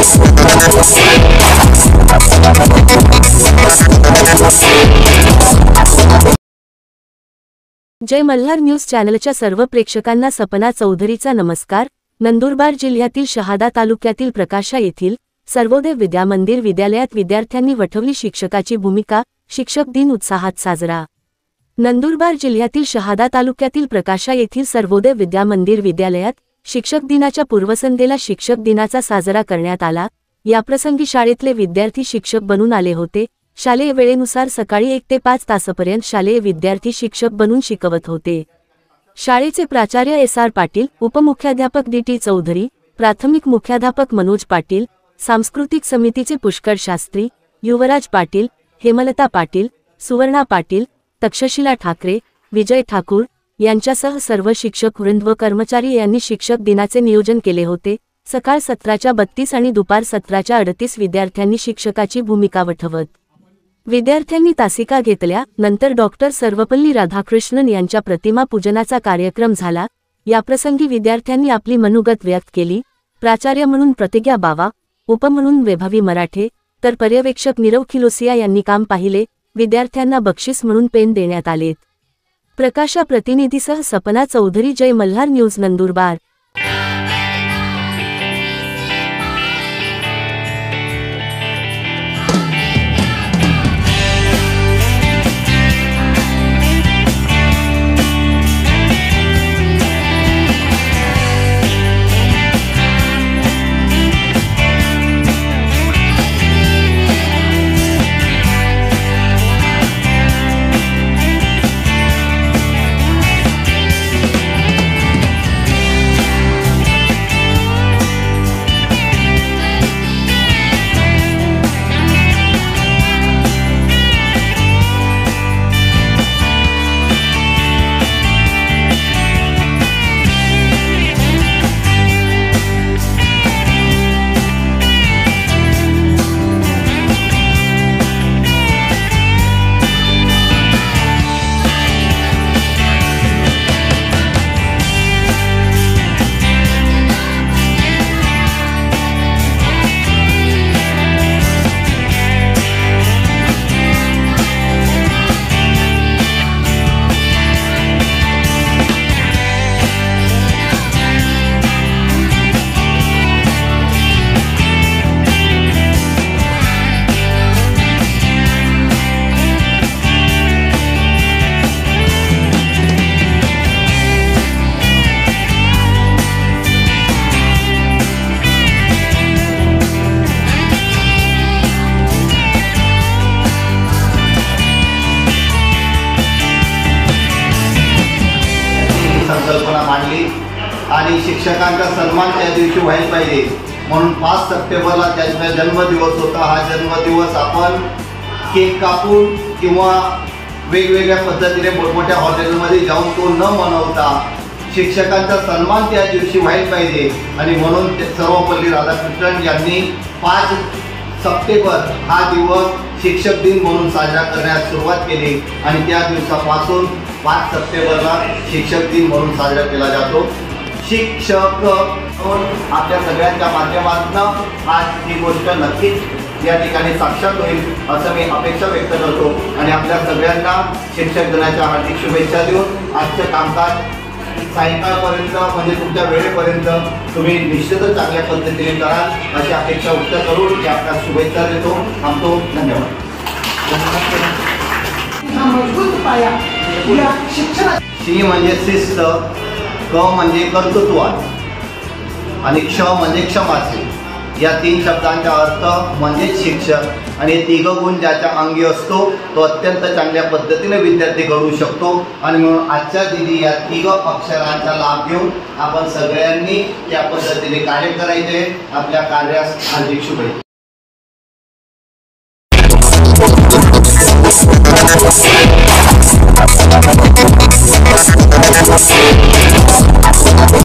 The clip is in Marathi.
जय मल्हार न्यूज चॅनलच्या सर्व प्रेक्षकांना सपना चौधरीचा नमस्कार। नंदुरबार जिल्ह्यातील शहादा तालुक्यातील प्रकाशा येथील सर्वोदय विद्यामंदिर विद्यालयात विद्यार्थ्यांनी वठवली शिक्षकाची भूमिका। शिक्षक दिन उत्साहात साजरा। नंदुरबार जिल्ह्यातील शहादा तालुक्यातील प्रकाशा येथील सर्वोदय विद्यामंदिर विद्यालयात शिक्षक दिनाच्या पूर्वसंध्येला शिक्षक दिनाचा साजरा करण्यात आला। याप्रसंगी शाळेतले विद्यार्थी शिक्षक बनून आले होते। शालेय वेळेनुसार सकाळी 1 ते 5 तासापर्यंत शालेय विद्यार्थी शिक्षक बनून शिकवत होते। शाळेचे प्राचार्य SR पाटील, उपमुख्याध्यापक DT चौधरी, प्राथमिक मुख्याध्यापक मनोज पाटील, सांस्कृतिक समितीचे पुष्कर शास्त्री, युवराज पाटील, हेमलता पाटील, सुवर्णा पाटील, तक्षशिला ठाकरे, विजय ठाकूर यांच्यासह सर्व शिक्षक वृंद व कर्मचारी यांनी शिक्षक दिनाचे नियोजन केले होते। सकाळ सत्राच्या 32 आणि दुपार सत्राच्या 38 विद्यार्थ्यांनी शिक्षकाची भूमिका वठवत विद्यार्थ्यांनी तासिका घेतल्या। नंतर डॉक्टर सर्वपल्ली राधाकृष्णन यांच्या प्रतिमा पूजनाचा कार्यक्रम झाला। याप्रसंगी विद्यार्थ्यांनी आपली मनोगत व्यक्त केली। प्राचार्य म्हणून प्रतिज्ञा बावा, उप म्हणून वैभवी मराठे, तर पर्यवेक्षक नीरव खिलोसिया यांनी काम पाहिले। विद्यार्थ्यांना बक्षीस म्हणून पेन देण्यात आलेत। प्रकाशा प्रतिनिधीसह सपना चौधरी, जय मल्हार न्यूज नंदुरबार। संकल्पना मांडली आणि शिक्षकांचा सन्मान त्या दिवशी व्हायला पाहिजे म्हणून 5 सप्टेंबरला त्यांचा जन्मदिवस होता। हा जन्मदिवस आपण केक कापून किंवा वेगवेगळ्या पद्धतीने मोठमोठ्या हॉटेलमध्ये जाऊन तो न मनवता शिक्षकांचा सन्मान त्या दिवशी व्हायला पाहिजे आणि म्हणून सर्वपल्ली राधाकृष्णन यांनी 5 सप्टेंबर हा दिवस शिक्षक दिन म्हणून साजरा करण्यास सुरुवात केली आणि त्या दिवसापासून 5 सप्टेंबरला शिक्षक दिन म्हणून साजरा केला जातो। शिक्षक आपल्या सगळ्यांच्या माध्यमातून आज ही गोष्ट नक्कीच या ठिकाणी साक्षात होईल असं मी अपेक्षा व्यक्त करतो आणि आपल्या सगळ्यांना शिक्षक दिनाच्या हार्दिक शुभेच्छा देऊन आजचं कामकाज सायंकाळपर्यंत म्हणजे तुमच्या वेळेपर्यंत तुम्ही निश्चितच चांगल्या पद्धतीने कराल अशी अपेक्षा व्यक्त करून मी आपल्याला शुभेच्छा देतो। थांबतो। धन्यवाद। शी म्हणजे शिस्त, क म्हणजे कर्तृत्वान आणि क्ष म्हणजे क्षमाचे। या 3 शब्दांचा अर्थ म्हणजे शिक्षक आणि हे 3 गुण ज्याच्या अंगी असतो तो अत्यंत चांगल्या पद्धतीने विद्यार्थी घडवू शकतो आणि म्हणून आजच्या दिनी या 3 अक्षरांचा लाभ घेऊन आपण सगळ्यांनी त्या पद्धतीने कार्य करायचे। आपल्या कार्यास हार्दिक शुभेच्छा।